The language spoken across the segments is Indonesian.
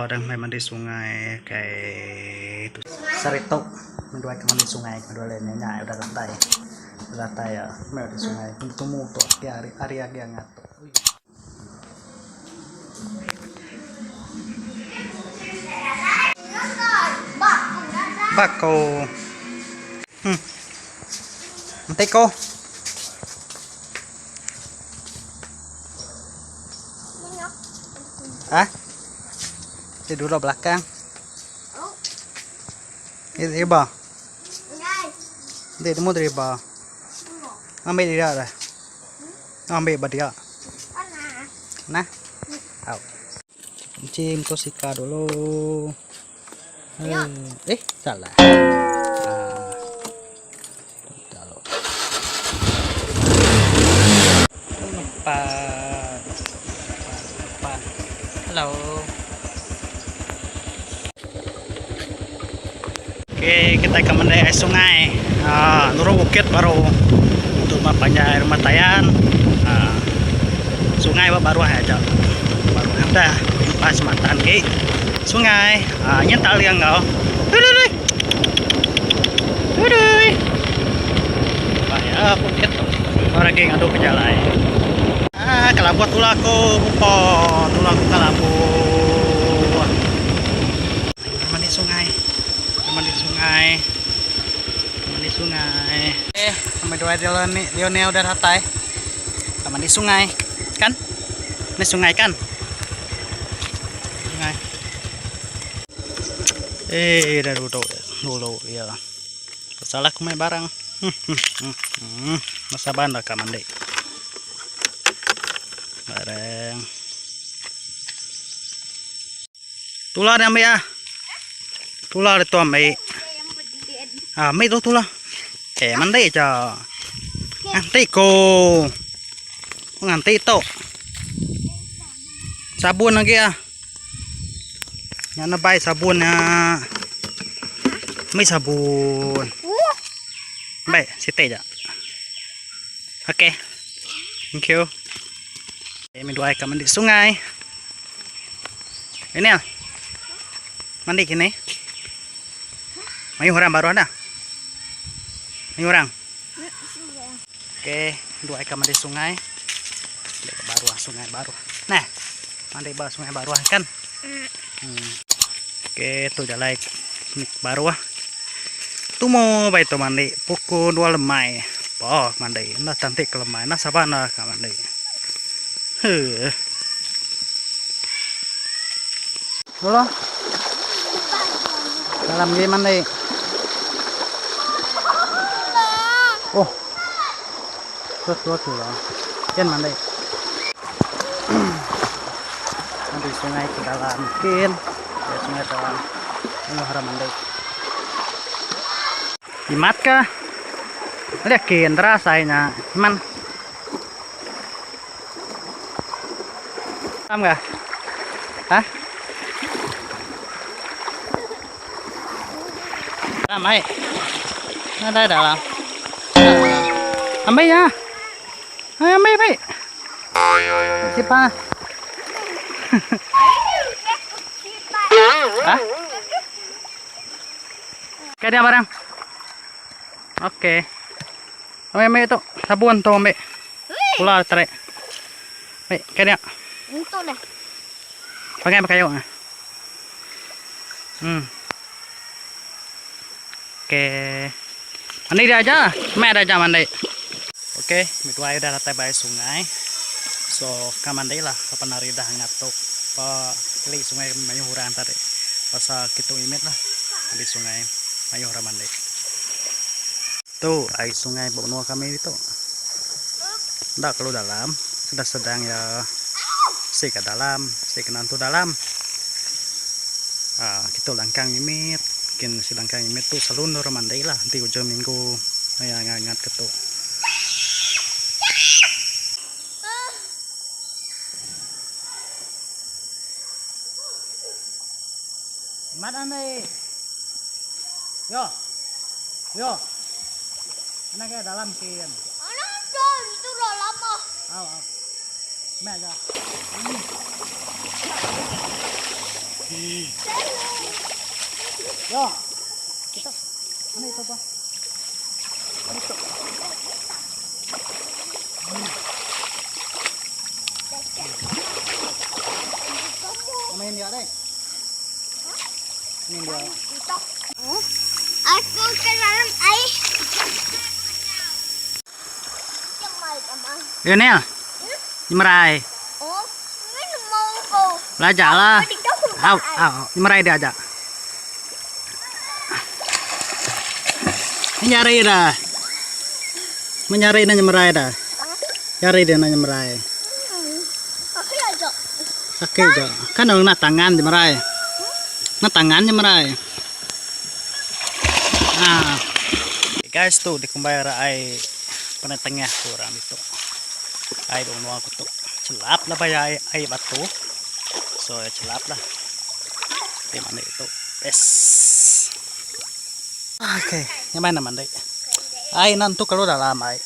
dan main mandi sungai kayak itu sarito menduai ke mandi sungai kedua lainnya udah lantai ya main di sungai untuk mutu area yang ngato bako Teko di dulu belakang ini iba di temu dari iba ambil dia lah ambil iba dia nah cium tosika dulu salah halo. Oke, kita ke mendai sungai. Nurung bukit baru untuk mapanya rumah tayan. Sungai baru aja. Baru ada pas matan ke sungai. Nyental yang kau. Bahaya bukit. Orang geng aduh ke jalan. Kalabut tulaku bupot, tulaku kalabut. Mandi sungai. Mandi sungai. Sampai dua Lionel udah ratai. Mandi sungai, kan? Ini sungai kan? Sungai. Dah dulu ya. Salah aku main barang. Masa banda ka mandi. Bareng. Tular ambil ya. Tular itu ambil. Ambil itu tular. Mandi aja. Nganti ko. Nganti itu. Sabun lagi ya. Yang nabai sabunnya. May sabun. Baik, site aja. Oke. Thank you. Kami doa ke mandi sungai. Ini ya. Mandi kini. Mayu orang baru ada. Mayu orang. Oke, doa ke mandi sungai. Baru sungai baru. Nah, mandi sungai baru kan. Oke, tuh jalan baru tuh mau baik tuh mandi pukul 2 lemai. Oh, mandi. Nah, cantik lemai. Nah, sabana ka mandi. Dulu. Dalam gimana nih? Oh. Terus dulu. Kan mandi. Nanti sungai ke dalam mungkin. Ya, sungai dalam. Ini harus mandi. Imat kah? Lihat kendra sayanya. Man. Paham nggak? Hah? Ramai. Ada dalam. Ambil ya. Ayo ambil. Siapa? Hah? Kaya barang. Oke. Ambil itu sabun tuh ambil. Pula tarik. Baik, kaya. Itu deh. Pakai kayu. Oke. Mandi dia aja. Ada aja mandi. Oke, midway udah ratai bayi sungai. So, kamandi lah kapan hari dah ngatuk. Li sungai mayuhuran tadi. Pas kita imit lah di sungai mayuhuran mandi. Tuh, air sungai bawah kami itu. Nggak kalau dalam, sedang ya si ke dalam, si ke nantu dalam. Kita langkang imit, mungkin si langkang imit tuh selalu nur mandi lah. Nanti ujung minggu yang ngangat ketuk. Mat ane. Yo. Anaknya dalam kian. Anak dong, itu udah lama. Mẹ aja. Yo, kita. Mana itu apa? Ano ito? Ano yun diyan? Ano yun diyan? Ito. Oh. Aku ke dalam air. Yang mai teman. Yun Nel. Dimaray. Oh, ini mau kau. Belajar lah. Tadi kau Aw, aw, dimaray dia aja. Menyari dah. Menyari na nyamaray dah. Yari dia na nyamaray. Aku aja. Okay jo. Kan ang natangan nyamaray. Natangan nyamaray. Ah. Guys tuh di kumbaya ay panatengah kurang itu. Ay dong nuang ko to. Celap lah ba ay batu. So celap lah. Di mana itu? Yes. Oke, nyaman naman deh. Ay nanto kalau dalam ay.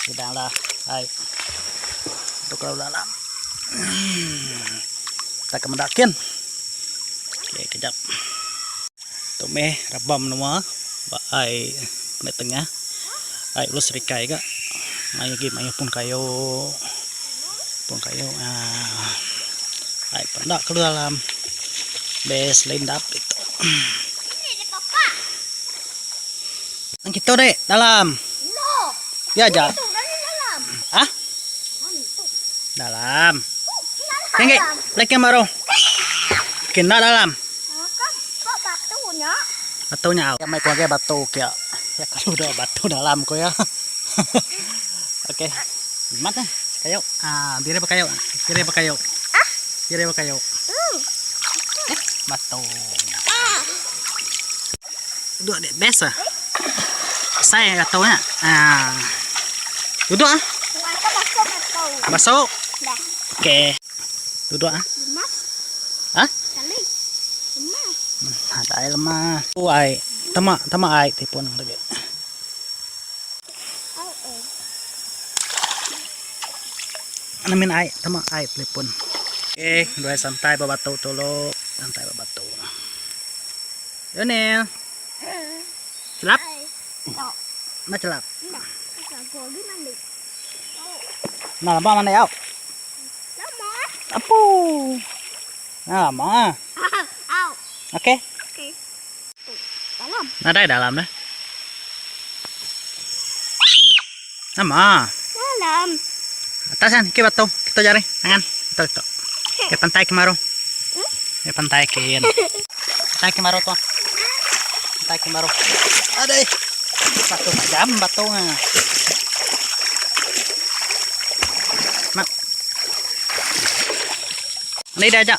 Tidak lah, ay. Itu kalau dalam. Kita kemendakin. Oke, kejap. Tume rabam nama ba ay panatengah. Ay ulus rikai ga. Mayo gi mayo pun kayo. Ay panda kalau dalam. Bes lain dapet itu. Ini papa. Ang gitu deh dalam. No. Ya aja. Itu dari dalam. Ah? Itu. Dalam. Dalam. Tinggi, lagi maro. Kena dalam. Kan kok batunya? Batunya ya may kuwagay batu kaya. Ya kalau udah batu dalam ko ya. Oke. Mata kayo. Ah, dire pa kayo. Dire pa kayo. Ah? Dire pa kayo. Batu. Duduk deh biasa. Saya nggak tahu ya. Ah. Duduk ah. Masa batu. Masuk. Dah. Oke. Duduk ah. Lemas. Hah? Kali. Lemas. Ada air lemah. Ay, tama ay tipon lagi. Oh, oh. Namin ay, tama ay tipon. Oke, dua santai babatu tolo, santai babatu. Yonel, celap, Tok. na celap. Nah, aku gimana nih? Nah, lama mana ya? Lama. Apu. Nah, lama. Au. Oke. Oke. Dalam. Nah, ada dalam dah. Lama. Dalam. Atasan, kita batu, kita cari, tangan, kita. Ke pantai kemaro. Ke pantai kin. Pantai kemaro tuh. Pantai kemaro. Aduh. Batu tajam batu nga. Mak. Ini dia aja.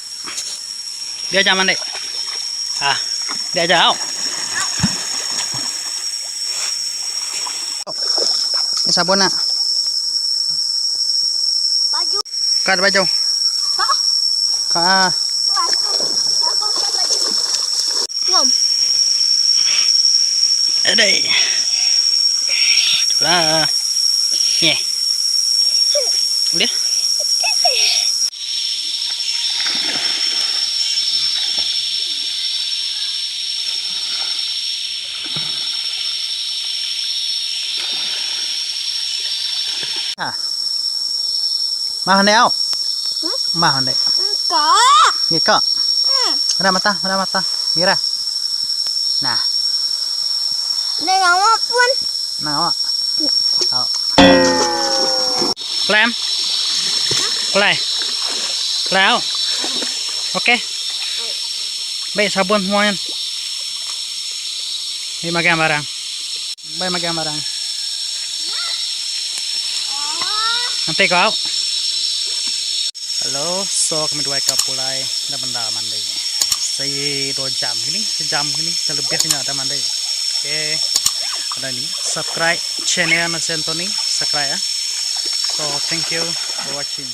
Dia aja mana? Ah, dia aja. Oh. Ini sabun nak. Baju. Kad baju. Kok? Ka. Tuh, aku pakai baju. Belum. Aduh. Lah. Nih. Udah. Ah. Mahal deh, mahal deh. Enggak. Gitu. Ada mata. Mira. Nah, Đây là hoa pun. nào ạ? Làm. Play. Lao. Oke. Baik sabun semuanya. Ini magang barang. Baik magang barang. Nanti kau. Halo, so kami dua ekor pulai ada benda mandi. Saya 2 jam ini, sejam ini, lebihnya ada mandi. Oke, ada ini. Subscribe channel Mas Anthony, subscribe ya. So thank you for watching.